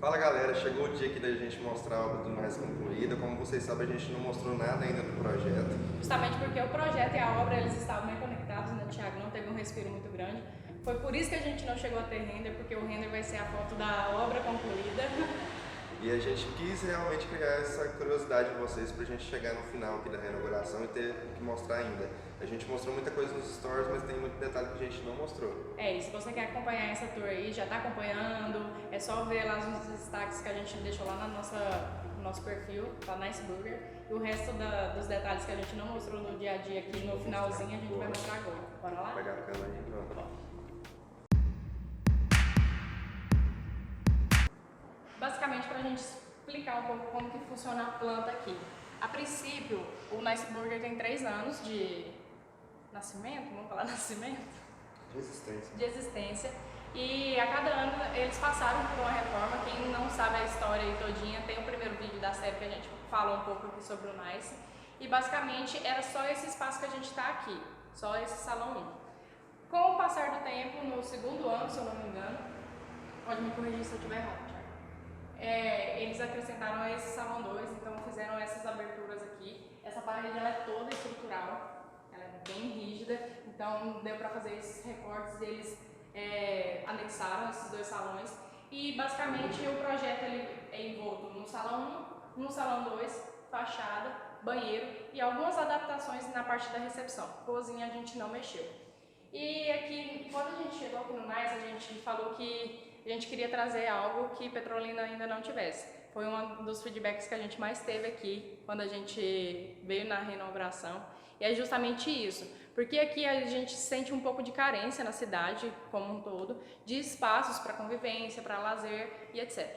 Fala galera, chegou o dia aqui da gente mostrar a obra do Mais concluída. Como vocês sabem, a gente não mostrou nada ainda do projeto. Justamente porque o projeto e a obra eles estavam bem conectados, né, Thiago? Não teve um respiro muito grande. Foi por isso que a gente não chegou a ter render, porque o render vai ser a foto da obra concluída. E a gente quis realmente criar essa curiosidade em vocês pra gente chegar no final aqui da reinauguração e ter o que mostrar ainda. A gente mostrou muita coisa nos stories, mas tem muito detalhe que a gente não mostrou. E se você quer acompanhar essa tour aí, já está acompanhando, é só ver lá os destaques que a gente deixou lá no nosso perfil, tá Nice Burger. E o resto dos detalhes que a gente não mostrou no dia a dia aqui no finalzinho, a gente vai mostrar agora. Bora lá? Vou pegar a câmera aí, pronto. Basicamente, para a gente explicar um pouco como que funciona a planta aqui. A princípio, o Nice Burger tem 3 anos de nascimento, vamos falar nascimento? De existência. E a cada ano eles passaram por uma reforma. Quem não sabe a história aí todinha, tem o primeiro vídeo da série que a gente fala um pouco aqui sobre o Nice. E basicamente era só esse espaço que a gente está aqui, só esse salão 1. Com o passar do tempo, no segundo ano, se eu não me engano, pode me corrigir se eu estiver errado, Thiago. Eles acrescentaram esse salão 2, então fizeram essas aberturas aqui. Essa parede ela é toda estrutural, ela é bem rígida, então deu para fazer esses recortes. Eles anexaram esses 2 salões e basicamente o projeto ele é envolto no salão 1, no salão 2, fachada, banheiro e algumas adaptações na parte da recepção. Cozinha a gente não mexeu. E aqui, quando a gente chegou aqui no Nice, a gente falou que a gente queria trazer algo que Petrolina ainda não tivesse. Foi um dos feedbacks que a gente mais teve aqui quando a gente veio na reinauguração. E é justamente isso, porque aqui a gente sente um pouco de carência na cidade como um todo, de espaços para convivência, para lazer e etc.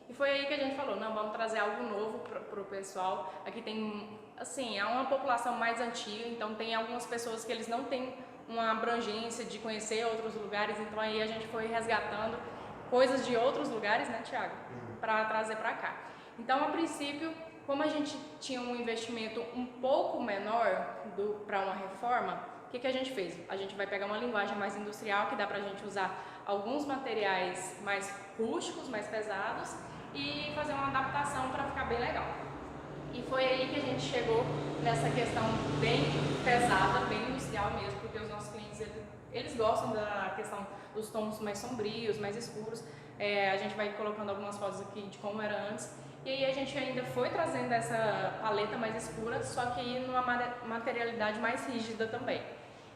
E foi aí que a gente falou, não, vamos trazer algo novo para o pessoal. Aqui tem, assim, há uma população mais antiga, então tem algumas pessoas que eles não têm uma abrangência de conhecer outros lugares, então aí a gente foi resgatando coisas de outros lugares, né, Thiago, para trazer para cá. Então, a princípio, como a gente tinha um investimento um pouco menor para uma reforma, o que a gente fez? A gente vai pegar uma linguagem mais industrial, que dá para a gente usar alguns materiais mais rústicos, mais pesados, e fazer uma adaptação para ficar bem legal. E foi aí que a gente chegou nessa questão bem pesada, bem industrial mesmo, porque os nossos clientes eles gostam da questão dos tons mais sombrios, mais escuros. A gente vai colocando algumas fotos aqui de como era antes. E aí a gente ainda foi trazendo essa paleta mais escura, só que aí numa materialidade mais rígida também.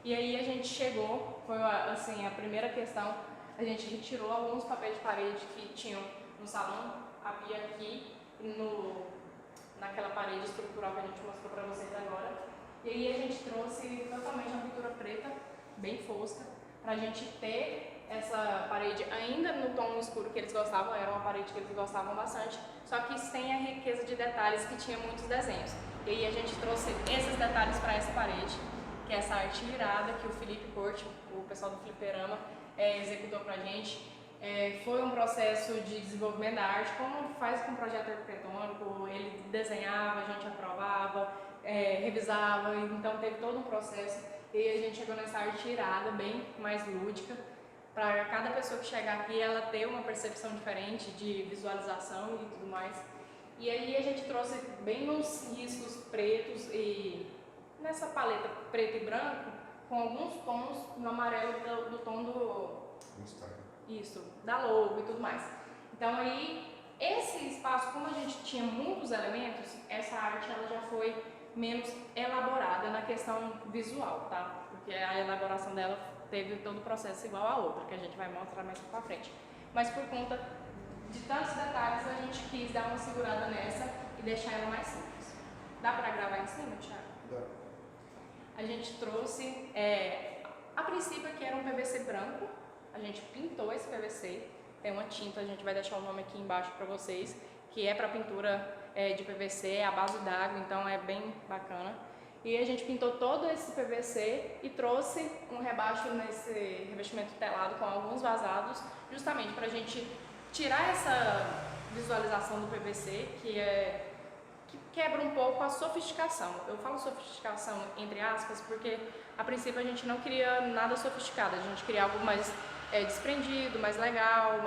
E aí a gente chegou, foi assim, a primeira questão, a gente retirou alguns papéis de parede que tinham no salão, havia aqui naquela parede estrutural que a gente mostrou para vocês agora. E aí a gente trouxe totalmente uma pintura preta, bem fosca, para a gente ter essa parede ainda no tom escuro que eles gostavam, era uma parede que eles gostavam bastante, só que sem a riqueza de detalhes que tinha muitos desenhos. E aí a gente trouxe esses detalhes para essa parede, que é essa arte irada que o Felipe Corte, o pessoal do Fliperama, executou para a gente. Foi um processo de desenvolvimento da arte, como faz com o projeto arquitetônico. Ele desenhava, a gente aprovava, revisava, então teve todo um processo. E a gente chegou nessa arte irada, bem mais lúdica, para cada pessoa que chegar aqui ela ter uma percepção diferente de visualização e tudo mais. E aí a gente trouxe bem nos riscos pretos e nessa paleta preto e branco, com alguns tons no amarelo do tom do isso, da logo e tudo mais. Então aí, esse espaço, como a gente tinha muitos elementos, essa arte ela já foi menos elaborada na questão visual, tá? Porque a elaboração dela teve todo o processo igual a outra, que a gente vai mostrar mais pra frente. Mas por conta de tantos detalhes, a gente quis dar uma segurada nessa e deixar ela mais simples. Dá pra gravar em cima, Thiago? Dá. A gente trouxe, a princípio aqui era um PVC branco, a gente pintou esse PVC, tem uma tinta, a gente vai deixar o nome aqui embaixo para vocês, que é para pintura de PVC, a base d'água, então é bem bacana. E a gente pintou todo esse PVC e trouxe um rebaixo nesse revestimento telado com alguns vazados, justamente para a gente tirar essa visualização do PVC, que quebra um pouco a sofisticação. Eu falo sofisticação entre aspas porque a princípio a gente não queria nada sofisticado, a gente queria algo mais desprendido, mais legal,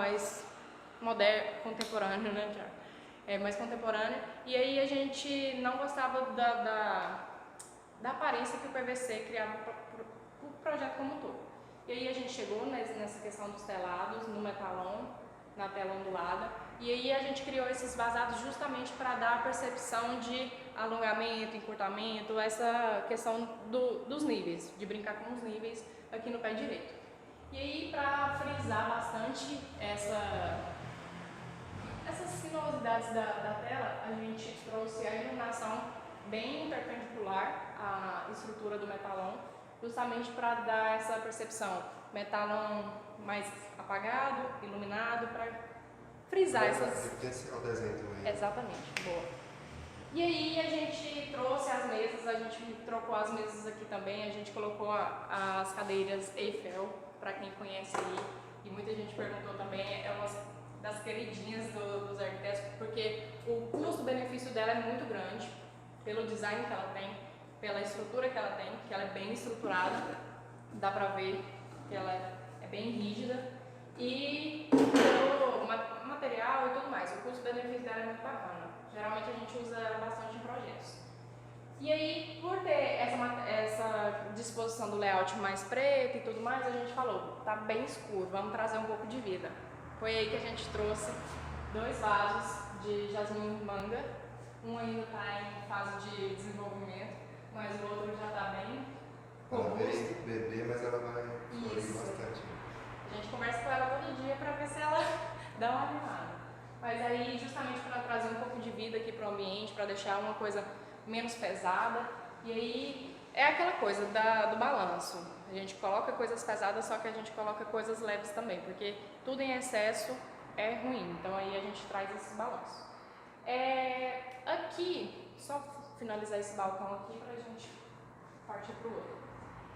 moderno, contemporâneo, né, Thiago? Mais contemporâneo. E aí a gente não gostava da aparência que o PVC criava para o projeto como um todo. E aí a gente chegou nessa questão dos telados, no metalon, na tela ondulada, e aí a gente criou esses vazados justamente para dar a percepção de alongamento, encurtamento, essa questão dos níveis, de brincar com os níveis aqui no pé direito. E aí, para frisar bastante essas sinuosidades da tela, a gente trouxe a iluminação bem perpendicular à estrutura do metalon, justamente para dar essa percepção, metalon mais apagado, iluminado, para frisar essas... Potencial desenho também. Exatamente, boa. E aí a gente trouxe as mesas, a gente trocou as mesas aqui também, a gente colocou as cadeiras Eiffel, para quem conhece aí, e muita gente perguntou também, é uma das queridinhas dos arquitetos, porque o custo-benefício dela é muito grande, pelo design que ela tem, pela estrutura que ela tem, que ela é bem estruturada, dá pra ver que ela é bem rígida, e pelo material e tudo mais, o custo-benefício dela é muito bacana. Geralmente a gente usa bastante em projetos. E aí, por ter essa disposição do layout mais preto e tudo mais, a gente falou, tá bem escuro, vamos trazer um pouco de vida. Foi aí que a gente trouxe 2 vasos de jasmim manga, um ainda está em fase de desenvolvimento, mas o outro já está bem robusto. Ela veio bebê, mas ela vai florir bastante. A gente conversa com ela todo dia para ver se ela dá uma animada. Mas aí, justamente para trazer um pouco de vida aqui para o ambiente, para deixar uma coisa menos pesada. E aí, é aquela coisa do balanço. A gente coloca coisas pesadas, só que a gente coloca coisas leves também, porque tudo em excesso é ruim. Então aí a gente traz esses balanços. Aqui, só finalizar esse balcão aqui para a gente partir para o outro.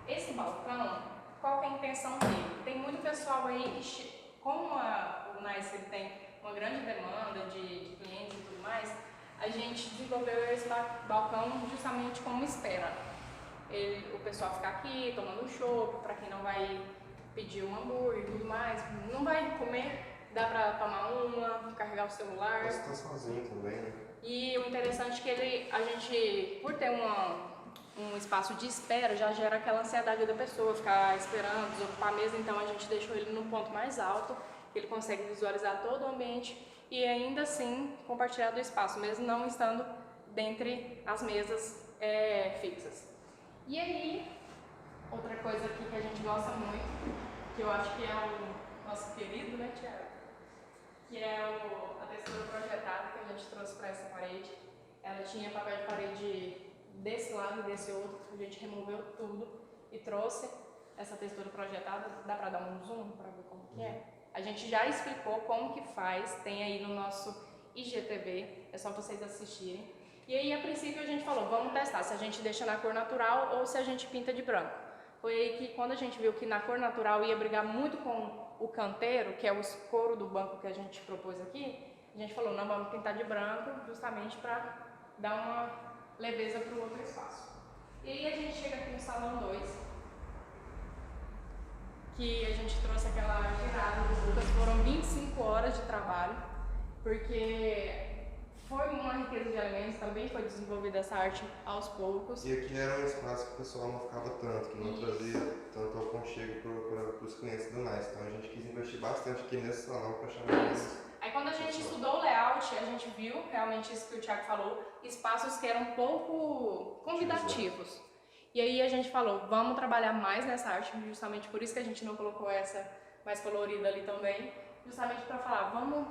Esse balcão, qual que é a intenção dele? Tem muito pessoal aí que, como o NICE ele tem uma grande demanda de clientes e tudo mais, a gente desenvolveu esse balcão justamente como espera. O pessoal ficar aqui tomando um chopp, para quem não vai pedir um hambúrguer e tudo mais, não vai comer, dá para tomar uma, carregar o celular. Você está sozinho também, né? E o interessante é que a gente, por ter um espaço de espera, já gera aquela ansiedade da pessoa, ficar esperando, desocupar a mesa, então a gente deixou ele no ponto mais alto, que ele consegue visualizar todo o ambiente e ainda assim compartilhar do espaço, mesmo não estando dentre as mesas fixas. E aí, outra coisa aqui que a gente gosta muito, que eu acho que é o nosso querido, né, Thiago? Que é a textura projetada que a gente trouxe para essa parede. Ela tinha papel de parede desse lado e desse outro, a gente removeu tudo e trouxe essa textura projetada. Dá para dar um zoom para ver como que é? A gente já explicou como que faz, tem aí no nosso IGTV, é só vocês assistirem. E aí, a princípio, a gente falou, vamos testar se a gente deixa na cor natural ou se a gente pinta de branco. Foi aí que, quando a gente viu que na cor natural ia brigar muito com o canteiro, que é o escuro do banco que a gente propôs aqui, a gente falou, não, vamos pintar de branco, justamente para dar uma leveza para o outro espaço. E aí, a gente chega aqui no salão 2, que a gente trouxe aquela girada do Lucas, foram 25 horas de trabalho, porque foi uma riqueza de elementos, também foi desenvolvida essa arte aos poucos. E aqui era um espaço que o pessoal não ficava tanto, que não trazia tanto aconchego para os clientes do NICE. Então a gente quis investir bastante aqui nesse salão para chamar eles. Aí quando a gente estudou o layout, a gente viu realmente isso que o Thiago falou, espaços que eram pouco convidativos. E aí a gente falou, vamos trabalhar mais nessa arte, justamente por isso que a gente não colocou essa mais colorida ali também, justamente para falar, vamos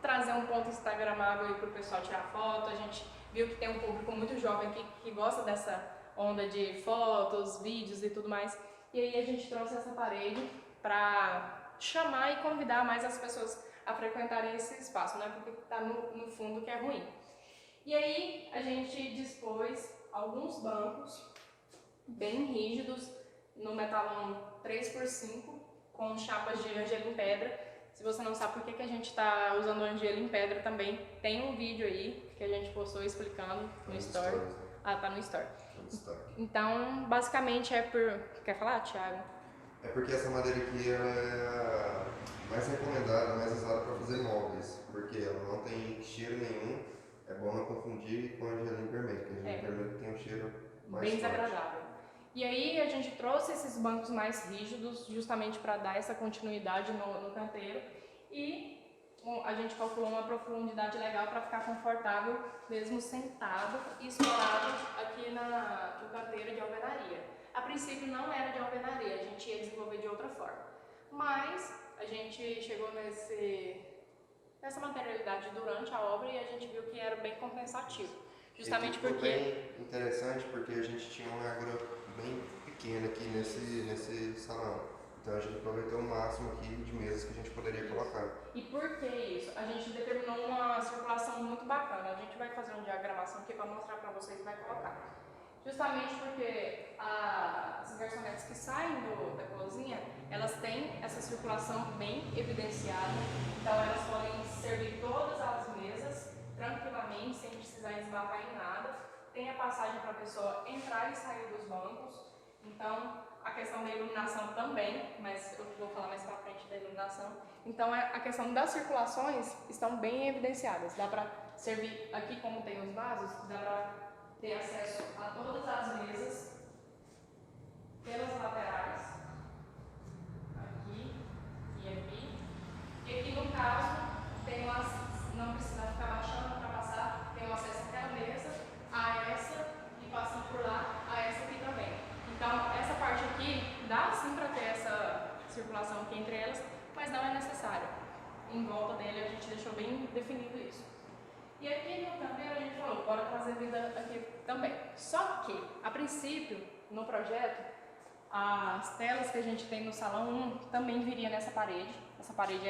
trazer um ponto instagramável aí para o pessoal tirar foto. A gente viu que tem um público muito jovem que gosta dessa onda de fotos, vídeos e tudo mais. E aí a gente trouxe essa parede para chamar e convidar mais as pessoas a frequentarem esse espaço, né? Porque está no fundo que é ruim. E aí a gente dispôs alguns bancos bem rígidos no metalon 3x5 com chapas de angelo em pedra. Se você não sabe por que a gente está usando o angelo em pedra também, tem um vídeo aí que a gente postou explicando no Store. Ah, tá no Store. Então, basicamente é por... Quer falar, Thiago? É porque essa madeira aqui ela é a mais recomendada, mais usada para fazer móveis, porque ela não tem cheiro nenhum. É bom não confundir com a angelina vermelha, porque a angelina vermelha tem um cheiro mais bem forte. desagradável. E aí a gente trouxe esses bancos mais rígidos justamente para dar essa continuidade no canteiro e a gente calculou uma profundidade legal para ficar confortável mesmo sentado e escorado aqui no canteiro de alvenaria. A princípio não era de alvenaria, a gente ia desenvolver de outra forma, mas a gente chegou nessa materialidade durante a obra e a gente viu que era bem compensativo, justamente ficou porque... bem interessante porque a gente tinha uma água bem pequena aqui nesse salão. Então a gente aproveitou o máximo aqui de mesas que a gente poderia colocar. E por que isso? A gente determinou uma circulação muito bacana. A gente vai fazer uma diagramação aqui para mostrar para vocês e vai colocar. Justamente porque as garçonetes que saem da cozinha, elas têm essa circulação bem evidenciada. Então elas podem servir todas as mesas tranquilamente, sem precisar esbarrar em nada. Tem a passagem para a pessoa entrar e sair dos bancos. Então, a questão da iluminação também, mas eu vou falar mais para frente da iluminação. Então, a questão das circulações estão bem evidenciadas. Dá para servir aqui, como tem os vasos, dá para ter acesso a todas as mesas pelas laterais, aqui e aqui. E aqui, no caso, não precisa ficar baixando para passar, tem o acesso àquela mesa, a essa e passando por lá, a essa aqui também. Então, essa parte aqui dá sim para ter essa circulação aqui entre elas, mas não é necessário. Em volta dele a gente deixou bem definido isso. E aqui no canteiro a gente falou, bora trazer vida aqui também. Só que, a princípio, no projeto, as telas que a gente tem no salão 1 também viria nessa parede. Essa parede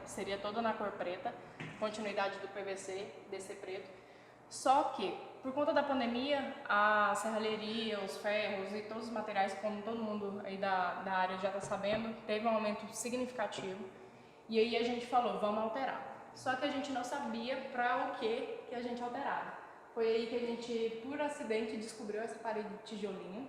seria toda na cor preta, continuidade do PVC, DC preto. Só que, por conta da pandemia, a serralheria, os ferros e todos os materiais, como todo mundo aí da área já está sabendo, teve um aumento significativo. E aí a gente falou, vamos alterar. Só que a gente não sabia para o que a gente alterava. Foi aí que a gente, por acidente, descobriu essa parede de tijolinho.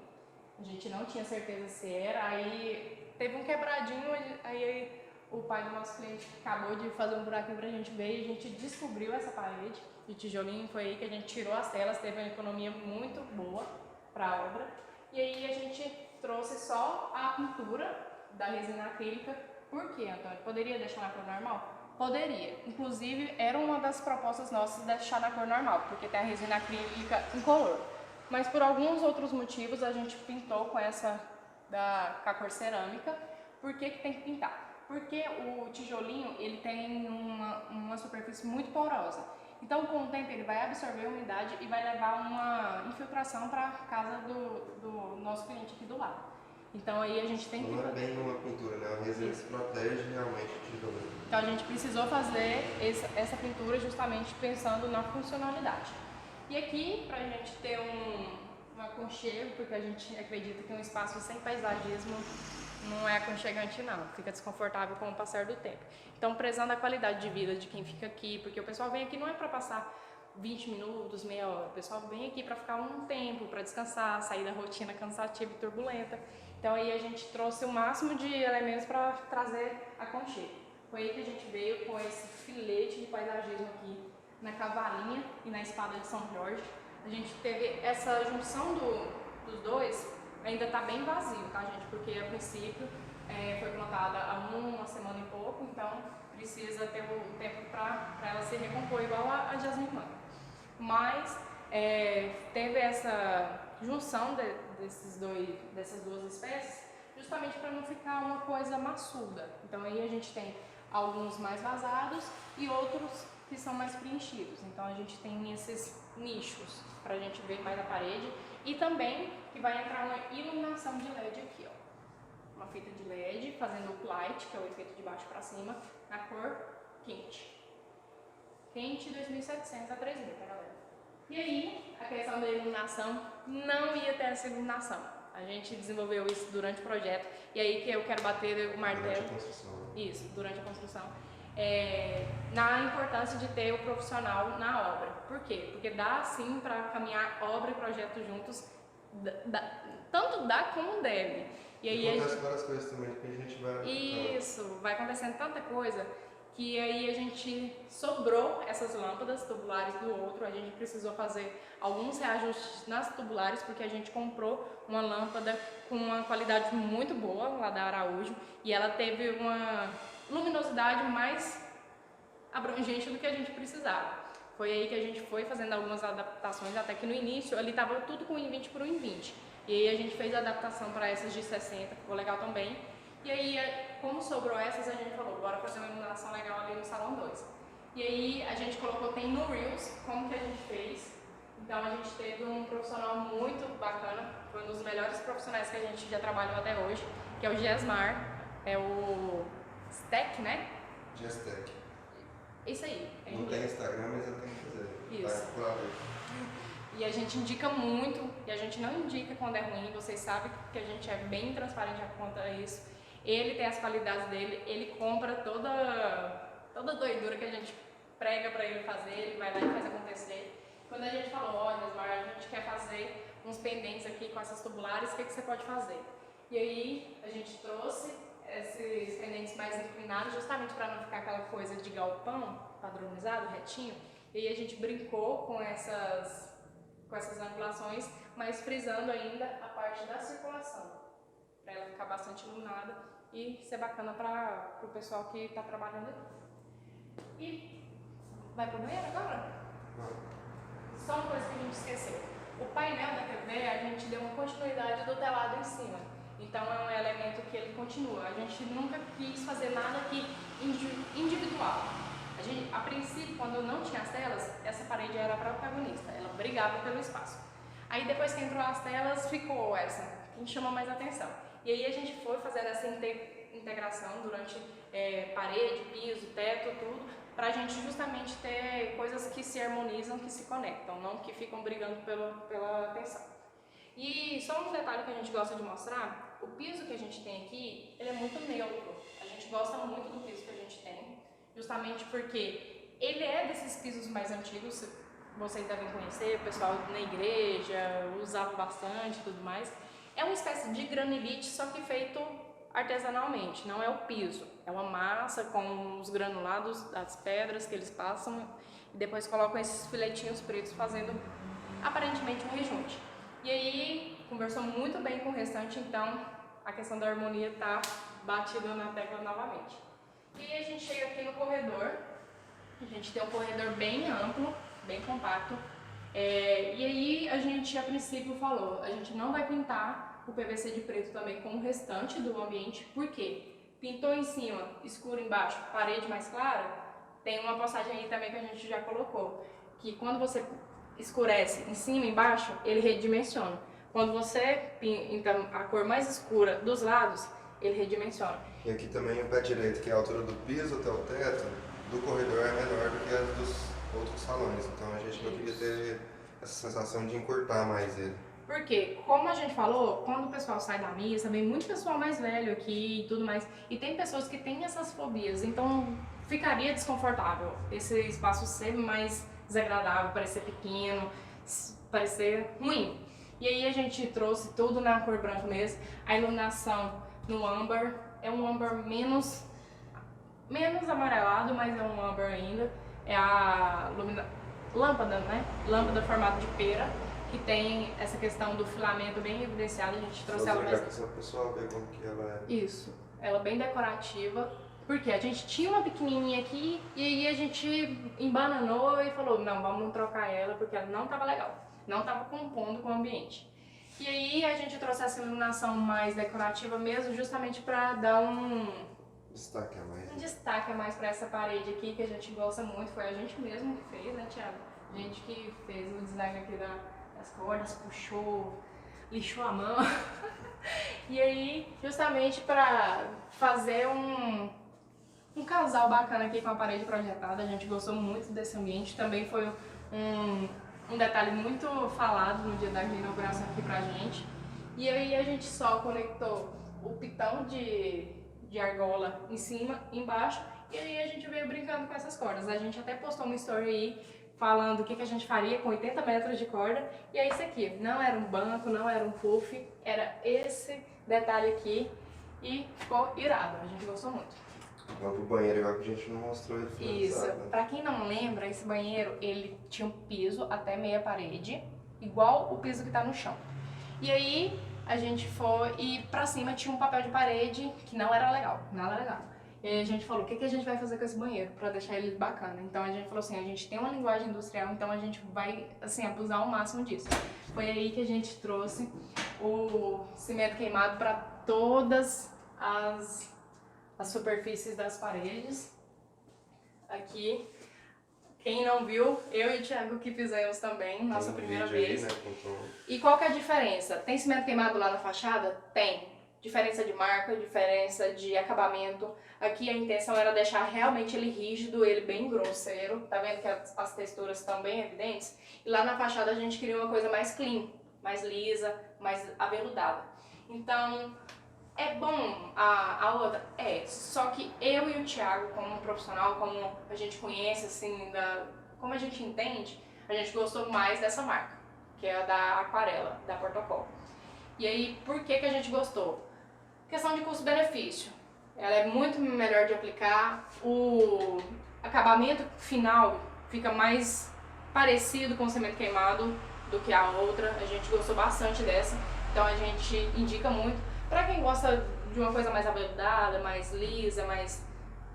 A gente não tinha certeza se era, aí teve um quebradinho, aí o pai do nosso cliente acabou de fazer um buraquinho pra gente ver e a gente descobriu essa parede de tijolinho. Foi aí que a gente tirou as telas, teve uma economia muito boa para a obra. E aí a gente trouxe só a pintura da resina acrílica. Por quê, Antônio? Poderia deixar na cor normal? Poderia. Inclusive, era uma das propostas nossas deixar na cor normal, porque tem a resina acrílica incolor. Mas por alguns outros motivos a gente pintou com a cor cerâmica. Por que tem que pintar? Porque o tijolinho ele tem uma superfície muito porosa. Então, com o tempo, ele vai absorver a umidade e vai levar uma infiltração para a casa do nosso cliente aqui do lado. Então, aí a gente tem que... Não é bem uma pintura, né? A resina se protege realmente do tijolinho. Então, a gente precisou fazer essa pintura justamente pensando na funcionalidade. E aqui, para a gente ter um aconchego, porque a gente acredita que um espaço sem paisagismo não é aconchegante não, fica desconfortável com o passar do tempo. Então, prezando a qualidade de vida de quem fica aqui, porque o pessoal vem aqui não é para passar 20 minutos, meia hora, o pessoal vem aqui para ficar um tempo, para descansar, sair da rotina cansativa e turbulenta. Então, aí a gente trouxe o máximo de elementos para trazer aconchego. Foi aí que a gente veio com esse filete de paisagismo aqui na cavalinha e na espada de São Jorge. A gente teve essa junção dos dois, ainda está bem vazio, tá, gente? Porque a princípio foi plantada há uma semana e pouco, então precisa ter o tempo para ela se recompor, igual a jasmim. Mas teve essa junção dessas duas espécies, justamente para não ficar uma coisa maçuda. Então aí a gente tem alguns mais vazados e outros que são mais preenchidos. Então a gente tem esses nichos para a gente ver mais a parede e também que vai entrar uma iluminação de LED aqui, ó. Uma fita de LED fazendo o light, que é o efeito de baixo para cima, na cor quente. Quente 2700 a 3000, tá, galera? E aí, a questão da iluminação, não ia ter essa iluminação. A gente desenvolveu isso durante o projeto e aí que eu quero bater o martelo. Durante a construção. Isso, durante a construção. Na importância de ter o profissional na obra. Por quê? Porque dá sim para caminhar obra e projeto juntos, tanto dá como deve. E aí acontece várias coisas também que a gente vai adaptando. Isso, vai acontecendo tanta coisa que aí a gente sobrou essas lâmpadas tubulares do outro, a gente precisou fazer alguns reajustes nas tubulares porque a gente comprou uma lâmpada com uma qualidade muito boa lá da Araújo e ela teve uma luminosidade mais abrangente do que a gente precisava. Foi aí que a gente foi fazendo algumas adaptações, até que no início ali estava tudo com 1,20 por 1,20. E aí a gente fez a adaptação para essas de 60, ficou legal também. E aí, como sobrou essas, a gente falou, bora fazer uma iluminação legal ali no Salão 2. E aí a gente colocou, tem no Reels, como que a gente fez. Então a gente teve um profissional muito bacana, foi um dos melhores profissionais que a gente já trabalhou até hoje, que é o Giesmar, é o Stack, né? Gestec. Isso aí. Não tem Instagram, mas eu tenho que fazer. Isso. Tá claro. E a gente indica muito, e a gente não indica quando é ruim, vocês sabem que a gente é bem transparente quanto a isso. Ele tem as qualidades dele, ele compra toda doidura que a gente prega pra ele fazer, ele vai lá e faz acontecer. Quando a gente falou, olha, Mar, a gente quer fazer uns pendentes aqui com essas tubulares, o que você pode fazer? E aí a gente trouxe esses pendentes mais inclinados, justamente para não ficar aquela coisa de galpão padronizado, retinho. E aí a gente brincou com essas angulações, mas frisando ainda a parte da circulação, para ela ficar bastante iluminada e ser bacana para o pessoal que está trabalhando aqui. E vai pro banheiro agora? Só uma coisa que a gente esqueceu. O painel da TV, a gente deu uma continuidade do telado em cima. Então é um elemento que ele continua. A gente nunca quis fazer nada aqui individual. A princípio, quando não tinha as telas, essa parede era para o protagonista. Ela brigava pelo espaço. Aí depois que entrou as telas, ficou essa, que chamou mais atenção. E aí a gente foi fazendo essa integração durante parede, piso, teto, tudo, para a gente justamente ter coisas que se harmonizam, que se conectam, não que ficam brigando pela atenção. E só um detalhe que a gente gosta de mostrar, o piso que a gente tem aqui, ele é muito neutro. A gente gosta muito do piso que a gente tem, justamente porque ele é desses pisos mais antigos, vocês devem conhecer, o pessoal na igreja usava bastante e tudo mais. É uma espécie de granilite, só que feito artesanalmente, não é o piso. É uma massa com os granulados das pedras que eles passam e depois colocam esses filetinhos pretos fazendo aparentemente um rejunte. E aí, conversou muito bem com o restante, então a questão da harmonia está batida na tecla novamente. E aí a gente chega aqui no corredor, a gente tem um corredor bem amplo, bem compacto. E aí a gente a princípio falou, a gente não vai pintar o PVC de preto também com o restante do ambiente, por quê? Pintou em cima, escuro embaixo, parede mais clara, tem uma postagem aí também que a gente já colocou, que quando você escurece em cima e embaixo, ele redimensiona. Quando você pinta a cor mais escura dos lados, ele redimensiona. E aqui também o pé direito, que é a altura do piso até o teto, do corredor é menor do que a dos outros salões. Então a gente não queria ter essa sensação de encurtar mais ele. Porque, como a gente falou, quando o pessoal sai da missa, vem muito pessoal mais velho aqui e tudo mais. E tem pessoas que têm essas fobias, então ficaria desconfortável esse espaço ser mais desagradável, parecer pequeno, parecer ruim. E aí a gente trouxe tudo na cor branca mesmo. A iluminação no âmbar, é um âmbar menos amarelado, mas é um âmbar ainda. É a lâmpada, né? Lâmpada formato de pera, que tem essa questão do filamento bem evidenciado. A gente trouxe ela mais... Só para o pessoal ver como que ela é. Isso, ela é bem decorativa. Porque a gente tinha uma pequenininha aqui e aí a gente embananou e falou, não, vamos trocar ela porque ela não estava legal, não estava compondo com o ambiente. E aí a gente trouxe essa iluminação mais decorativa mesmo, justamente para dar um destaque a mais para essa parede aqui que a gente gosta muito, foi a gente mesmo que fez, né, Thiago? A gente que fez o design aqui das cordas, puxou, lixou a mão. E aí, justamente para fazer um casal bacana aqui com a parede projetada, a gente gostou muito desse ambiente, também foi um detalhe muito falado no dia da inauguração aqui pra gente. E aí a gente só conectou o pitão de argola em cima e embaixo, e aí a gente veio brincando com essas cordas. A gente até postou uma story aí falando o que a gente faria com 80 metros de corda, e é isso aqui, não era um banco, não era um puff, era esse detalhe aqui e ficou irado, a gente gostou muito. Vamos pro banheiro agora que a gente não mostrou ele finalizado. Isso, Né? pra quem não lembra, esse banheiro ele tinha um piso até meia parede, igual o piso que tá no chão. E aí a gente foi e pra cima tinha um papel de parede que não era legal, nada legal. E aí a gente falou, o que a gente vai fazer com esse banheiro pra deixar ele bacana? Então a gente falou assim, a gente tem uma linguagem industrial, então a gente vai assim abusar ao máximo disso. Foi aí que a gente trouxe o cimento queimado pra todas as superfícies das paredes. Aqui, quem não viu, eu e o Thiago que fizemos também, nossa primeira vez. Aí, né, E qual que é a diferença? Tem cimento queimado lá na fachada? Tem. Diferença de marca, diferença de acabamento. Aqui a intenção era deixar realmente ele rígido, ele bem grosseiro. Tá vendo que as texturas estão bem evidentes? E lá na fachada a gente queria uma coisa mais clean, mais lisa, mais aveludada. Então, é bom a outra? É, só que eu e o Thiago, como profissional, como a gente conhece, assim, como a gente entende, a gente gostou mais dessa marca, que é a da Aquarela, da Portocol. E aí, por que a gente gostou? Questão de custo-benefício. Ela é muito melhor de aplicar, o acabamento final fica mais parecido com o cimento queimado do que a outra, a gente gostou bastante dessa, então a gente indica muito. Pra quem gosta de uma coisa mais aveludada, mais lisa, mais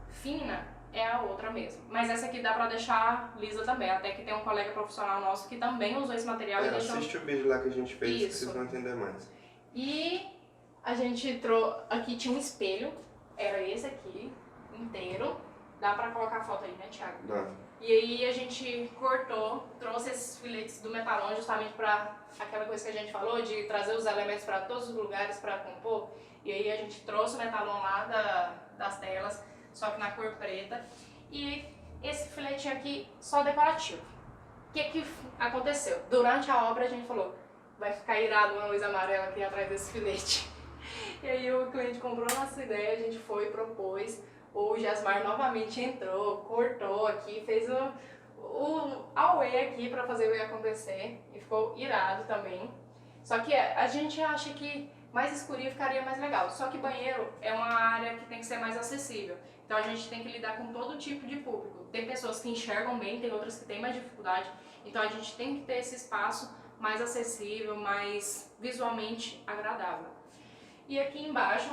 fina, é a outra mesmo. Mas essa aqui dá pra deixar lisa também, até que tem um colega profissional nosso que também usou esse material e deixou... Assiste o vídeo lá que a gente fez, Isso. que vocês vão entender mais. E a gente trouxe... Aqui tinha um espelho, era esse aqui, inteiro. Dá pra colocar a foto aí, né, Thiago? Dá. E aí a gente cortou, trouxe esses filetes do metalon justamente pra aquela coisa que a gente falou, de trazer os elementos pra todos os lugares pra compor. E aí a gente trouxe o metalon lá das telas, só que na cor preta. E esse filetinho aqui só decorativo. O que aconteceu? Durante a obra a gente falou, vai ficar irado uma luz amarela aqui atrás desse filete. E aí o cliente comprou a nossa ideia, a gente foi e propôs. O Jasmar novamente entrou, cortou aqui, fez o away aqui pra fazer o ia acontecer. E ficou irado também. Só que a gente acha que mais escurinho ficaria mais legal. Só que banheiro é uma área que tem que ser mais acessível. Então a gente tem que lidar com todo tipo de público. Tem pessoas que enxergam bem, tem outras que têm mais dificuldade. Então a gente tem que ter esse espaço mais acessível, mais visualmente agradável. E aqui embaixo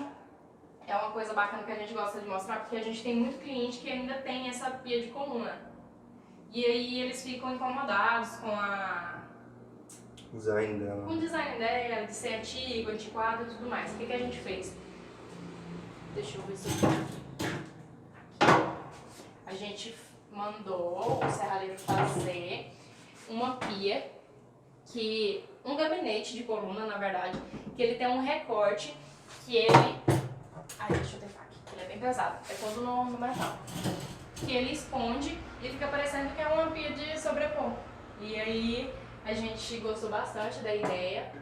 é uma coisa bacana que a gente gosta de mostrar, porque a gente tem muito cliente que ainda tem essa pia de coluna. E aí eles ficam incomodados com o design dela, de ser antigo, antiquado e tudo mais. O que a gente fez? Deixa eu ver se a gente mandou o serralheiro fazer uma pia, um gabinete de coluna, na verdade, que ele tem um recorte que ele... Ai, deixa eu tentar aqui, ele é bem pesado, é todo no metal. Que ele esconde e fica parecendo que é uma pia de sobrepor. E aí a gente gostou bastante da ideia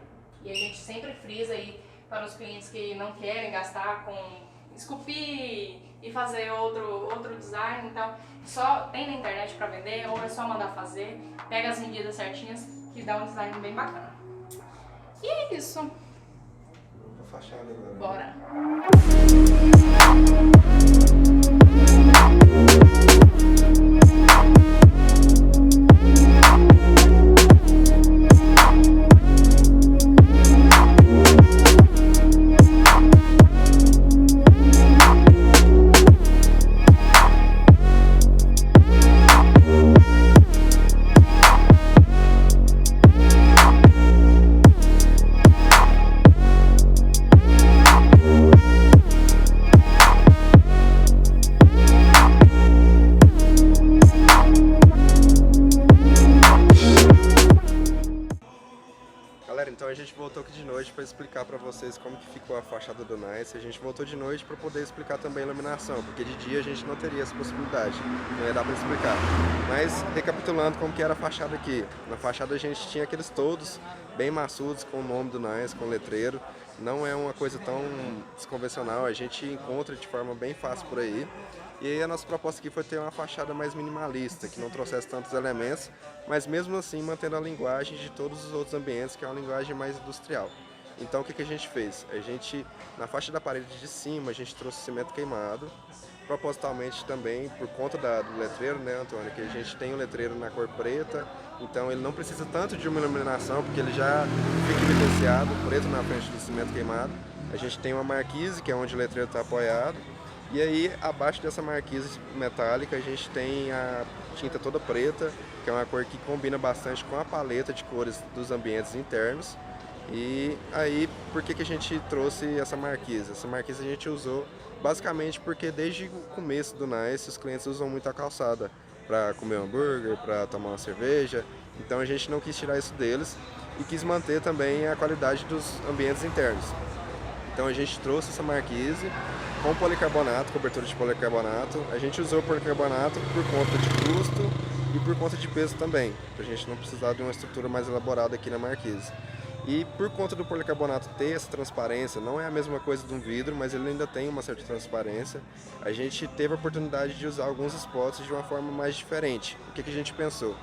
e a gente sempre frisa aí para os clientes que não querem gastar com esculpir e fazer outro design. Então, só tem na internet para vender ou é só mandar fazer, pega as medidas certinhas que dá um design bem bacana. E é isso. Vamos pra fachada agora. Bora! Então a gente voltou aqui de noite para explicar para vocês como que ficou a fachada do Nice. A gente voltou de noite para poder explicar também a iluminação, porque de dia a gente não teria essa possibilidade, não ia dar para explicar. Mas recapitulando como que era a fachada aqui. Na fachada a gente tinha aqueles todos bem maçudos com o nome do Nice, com letreiro. Não é uma coisa tão desconvencional, a gente encontra de forma bem fácil por aí. E aí a nossa proposta aqui foi ter uma fachada mais minimalista, que não trouxesse tantos elementos, mas mesmo assim mantendo a linguagem de todos os outros ambientes, que é uma linguagem mais industrial. Então o que a gente fez? A gente, na faixa da parede de cima, a gente trouxe cimento queimado, propositalmente também por conta do letreiro, né, Antônio, que a gente tem o letreiro na cor preta, então ele não precisa tanto de uma iluminação, porque ele já fica evidenciado, preto na frente do cimento queimado. A gente tem uma marquise, que é onde o letreiro está apoiado, e aí abaixo dessa marquise metálica a gente tem a tinta toda preta, que é uma cor que combina bastante com a paleta de cores dos ambientes internos. E aí, por que a gente trouxe essa marquise? Essa marquise a gente usou basicamente porque desde o começo do Nice os clientes usam muito a calçada para comer um hambúrguer, para tomar uma cerveja. Então a gente não quis tirar isso deles e quis manter também a qualidade dos ambientes internos. Então a gente trouxe essa marquise com policarbonato, cobertura de policarbonato. A gente usou o policarbonato por conta de custo e por conta de peso também, para a gente não precisar de uma estrutura mais elaborada aqui na marquise. E por conta do policarbonato ter essa transparência, não é a mesma coisa de um vidro, mas ele ainda tem uma certa transparência, a gente teve a oportunidade de usar alguns spots de uma forma mais diferente. O que a gente pensou?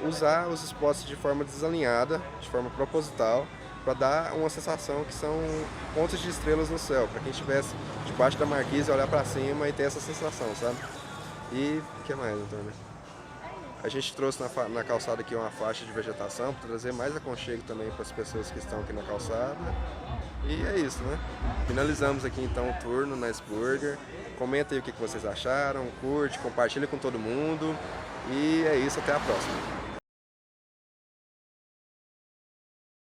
Usar os spots de forma desalinhada, de forma proposital, para dar uma sensação que são pontos de estrelas no céu, para quem estivesse debaixo da marquise olhar para cima e ter essa sensação, sabe? E o que mais, Antônio? A gente trouxe na calçada aqui uma faixa de vegetação para trazer mais aconchego também para as pessoas que estão aqui na calçada. E é isso, né? Finalizamos aqui então o tour no Nice Burger. Comenta aí o que vocês acharam, curte, compartilha com todo mundo. E é isso, até a próxima.